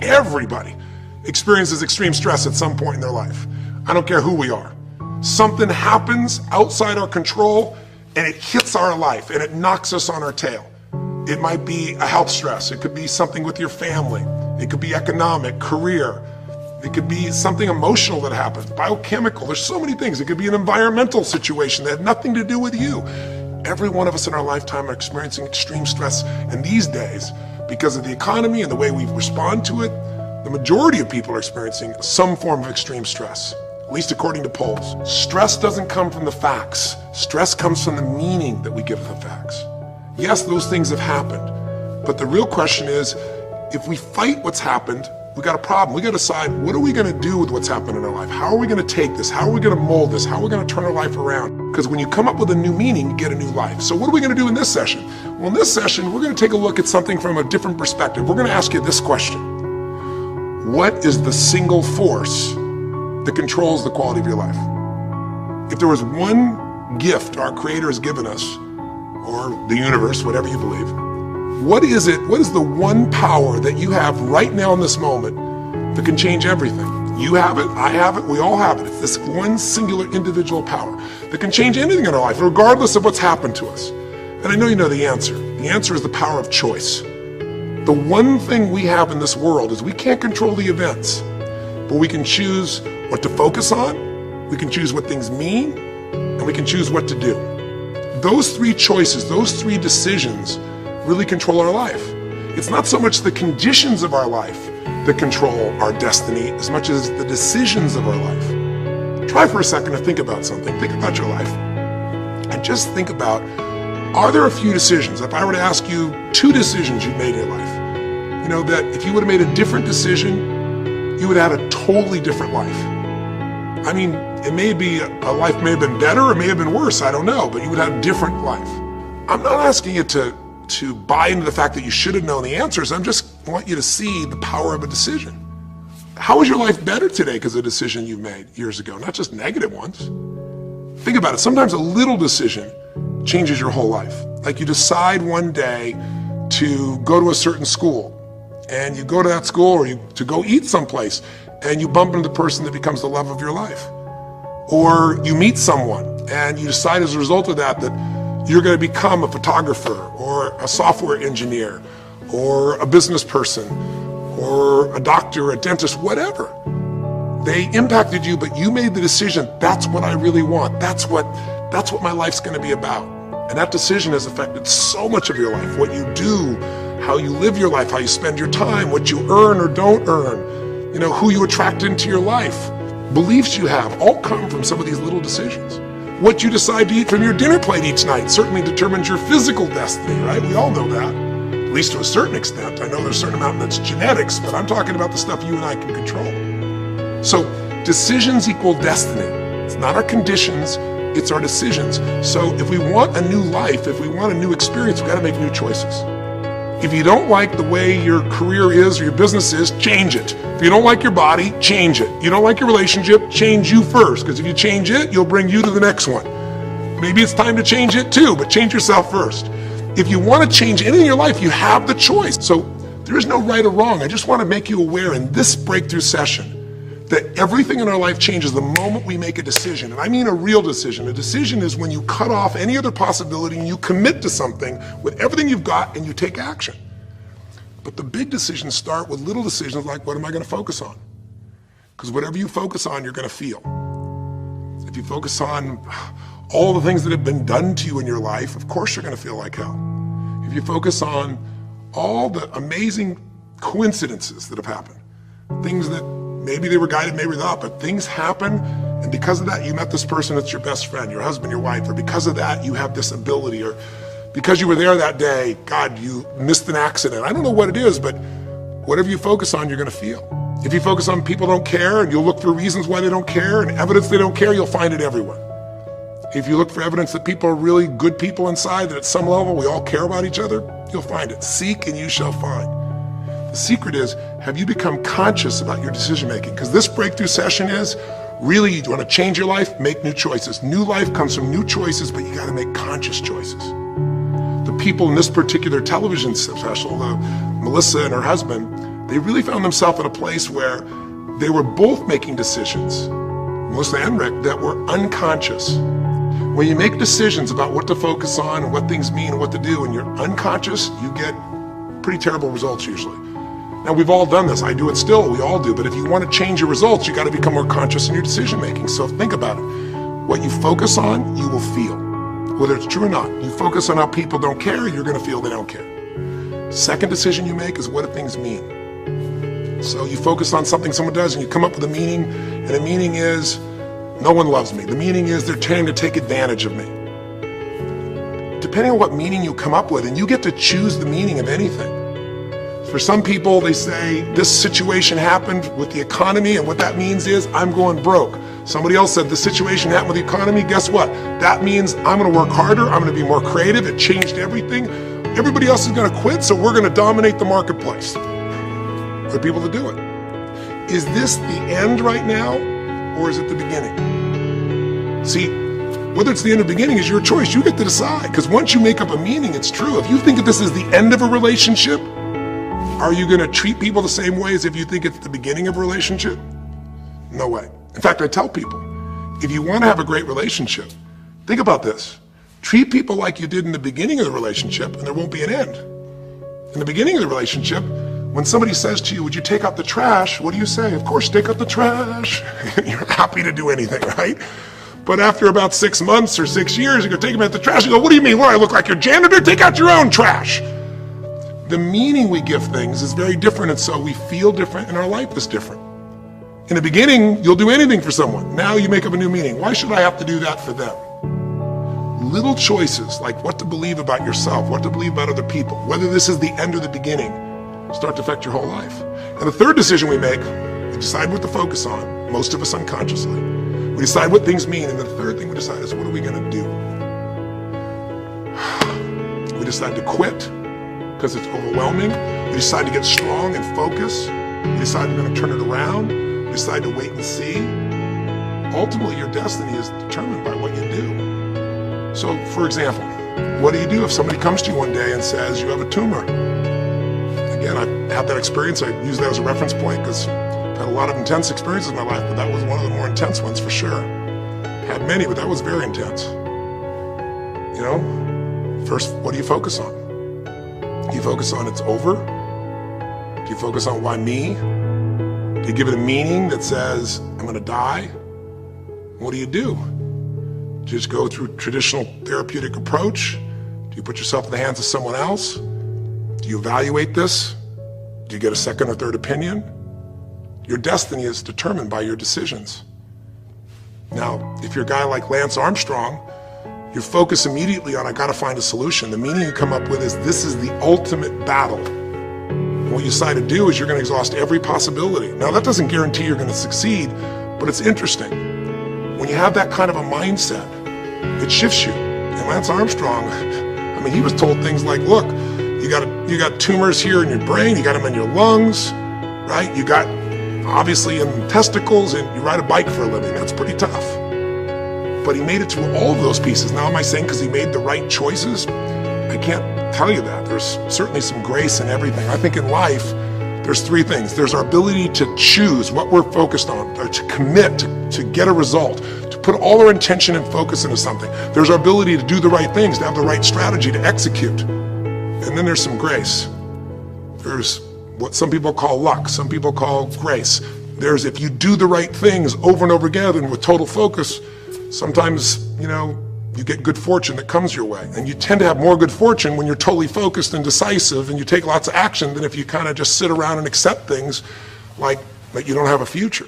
Everybody experiences extreme stress at some point in their life. I don't care who we are. Something happens outside our control and it hits our life and it knocks us on our tail. It might be a health stress. It could be something with your family. It could be economic, career. It could be something emotional that happens, biochemical. There's so many things. It could be an environmental situation that had nothing to do with you. Every one of us in our lifetime are experiencing extreme stress. And these days, because of the economy and the way we respond to it, the majority of people are experiencing some form of extreme stress, at least according to polls. Stress doesn't come from the facts. Stress comes from the meaning that we give the facts. Yes, those things have happened, but the real question is, if we fight what's happened, we got a problem. We got to decide, what are we going to do with what's happened in our life? How are we going to take this? How are we going to mold this? How are we going to turn our life around? Because when you come up with a new meaning, you get a new life. So what are we going to do in this session? Well, in this session, we're going to take a look at something from a different perspective. We're going to ask you this question. What is the single force that controls the quality of your life? If there was one gift our Creator has given us, or the universe, whatever you believe, what is it? What is the one power that you have right now in this moment that can change everything? You have it, I have it, we all have it. It's this one singular individual power that can change anything in our life, regardless of what's happened to us. And I know you know the answer. The answer is the power of choice. The one thing we have in this world is we can't control the events, but we can choose what to focus on, we can choose what things mean, and we can choose what to do. Those three choices, those three decisions really control our life. It's not so much the conditions of our life that control our destiny as much as the decisions of our life. Try for a second to think about something. Think about your life. And just think about, are there a few decisions? If I were to ask you 2 decisions you've made in your life, you know, that if you would have made a different decision, you would have had a totally different life. I mean, it may be, a life may have been better or may have been worse, I don't know, but you would have a different life. I'm not asking you to buy into the fact that you should have known the answers. I just want you to see the power of a decision. How is your life better today because of a decision you made years ago, not just negative ones? Think about it. Sometimes a little decision changes your whole life. Like you decide one day to go to a certain school, and you go to that school, or to go eat someplace, and you bump into the person that becomes the love of your life. Or you meet someone, and you decide as a result of that you're going to become a photographer or a software engineer or a business person or a doctor, a dentist, whatever. They impacted you, but you made the decision, that's what I really want. That's what my life's going to be about. And that decision has affected so much of your life, what you do, how you live your life, how you spend your time, what you earn or don't earn, you know, who you attract into your life. Beliefs you have all come from some of these little decisions. What you decide to eat from your dinner plate each night certainly determines your physical destiny, right? We all know that, at least to a certain extent. I know there's a certain amount that's genetics, but I'm talking about the stuff you and I can control. So decisions equal destiny. It's not our conditions, it's our decisions. So if we want a new life, if we want a new experience, we've got to make new choices. If you don't like the way your career is or your business is, change it. If you don't like your body, change it. You don't like your relationship, change you first, because if you change it, you'll bring you to the next one. Maybe it's time to change it too, but change yourself first. If you want to change anything in your life, you have the choice. So there is no right or wrong. I just want to make you aware in this breakthrough session that everything in our life changes the moment we make a decision. And I mean a real decision. A decision is when you cut off any other possibility and you commit to something with everything you've got and you take action. But the big decisions start with little decisions like, what am I going to focus on? Because whatever you focus on, you're going to feel. If you focus on all the things that have been done to you in your life, of course you're going to feel like hell. If you focus on all the amazing coincidences that have happened, things that maybe they were guided, maybe not, but things happen, and because of that, you met this person that's your best friend, your husband, your wife, or because of that, you have this ability, or because you were there that day, God, you missed an accident. I don't know what it is, but whatever you focus on, you're going to feel. If you focus on people don't care, and you'll look for reasons why they don't care, and evidence they don't care, you'll find it everywhere. If you look for evidence that people are really good people inside, that at some level we all care about each other, you'll find it. Seek and you shall find. The secret is, have you become conscious about your decision making? Because this breakthrough session is, really, you want to change your life, make new choices. New life comes from new choices, but you got to make conscious choices. The people in this particular television special, Melissa and her husband, they really found themselves in a place where they were both making decisions, Melissa and Rick, that were unconscious. When you make decisions about what to focus on and what things mean and what to do, and you're unconscious, you get pretty terrible results usually. Now, we've all done this. I do it still. We all do. But if you want to change your results, you got to become more conscious in your decision making. So think about it. What you focus on, you will feel. Whether it's true or not. You focus on how people don't care, you're going to feel they don't care. Second decision you make is what do things mean? So you focus on something someone does and you come up with a meaning, and the meaning is no one loves me. The meaning is they're trying to take advantage of me. Depending on what meaning you come up with, and you get to choose the meaning of anything. For some people, they say, this situation happened with the economy, and what that means is I'm going broke. Somebody else said, the situation happened with the economy, guess what? That means I'm gonna work harder, I'm gonna be more creative, it changed everything. Everybody else is gonna quit, so we're gonna dominate the marketplace. There are people that do it. Is this the end right now, or is it the beginning? See, whether it's the end or beginning is your choice. You get to decide, because once you make up a meaning, it's true. If you think that this is the end of a relationship, are you going to treat people the same way as if you think it's the beginning of a relationship? No way. In fact, I tell people, if you want to have a great relationship, think about this. Treat people like you did in the beginning of the relationship, and there won't be an end. In the beginning of the relationship, when somebody says to you, would you take out the trash? What do you say? Of course, take out the trash. You're happy to do anything, right? But after about 6 months or 6 years, you go take them out the trash. You go, what do you mean? What, I look like your janitor? Take out your own trash. The meaning we give things is very different, and so we feel different, and our life is different. In the beginning, you'll do anything for someone. Now you make up a new meaning. Why should I have to do that for them? Little choices, like what to believe about yourself, what to believe about other people, whether this is the end or the beginning, start to affect your whole life. And the third decision we make, we decide what to focus on, most of us unconsciously. We decide what things mean, and the third thing we decide is what are we gonna do? We decide to quit, because it's overwhelming. We decide to get strong and focus. We decide we're going to turn it around. We decide to wait and see. Ultimately, your destiny is determined by what you do. So, for example, what do you do if somebody comes to you one day and says you have a tumor? Again, I've had that experience. I use that as a reference point because I've had a lot of intense experiences in my life, but that was one of the more intense ones for sure. Had many, but that was very intense. You know, first, what do you focus on? Do you focus on it's over? Do you focus on why me? Do you give it a meaning that says, I'm gonna die? What do? Do you just go through traditional therapeutic approach? Do you put yourself in the hands of someone else? Do you evaluate this? Do you get a second or third opinion? Your destiny is determined by your decisions. Now, if you're a guy like Lance Armstrong, you focus immediately on, I gotta find a solution. The meaning you come up with is, this is the ultimate battle. And what you decide to do is you're gonna exhaust every possibility. Now that doesn't guarantee you're gonna succeed, but it's interesting. When you have that kind of a mindset, it shifts you. And Lance Armstrong, I mean, he was told things like, look, you got tumors here in your brain, you got them in your lungs, right? You got, obviously, in testicles, and you ride a bike for a living. That's pretty tough. But he made it to all of those pieces. Now, am I saying because he made the right choices? I can't tell you that. There's certainly some grace in everything. I think in life, there's three things. There's our ability to choose what we're focused on, or to commit, to get a result, to put all our intention and focus into something. There's our ability to do the right things, to have the right strategy, to execute. And then there's some grace. There's what some people call luck, some people call grace. There's if you do the right things over and over again and with total focus, sometimes, you know, you get good fortune that comes your way. And you tend to have more good fortune when you're totally focused and decisive and you take lots of action than if you kind of just sit around and accept things like that you don't have a future.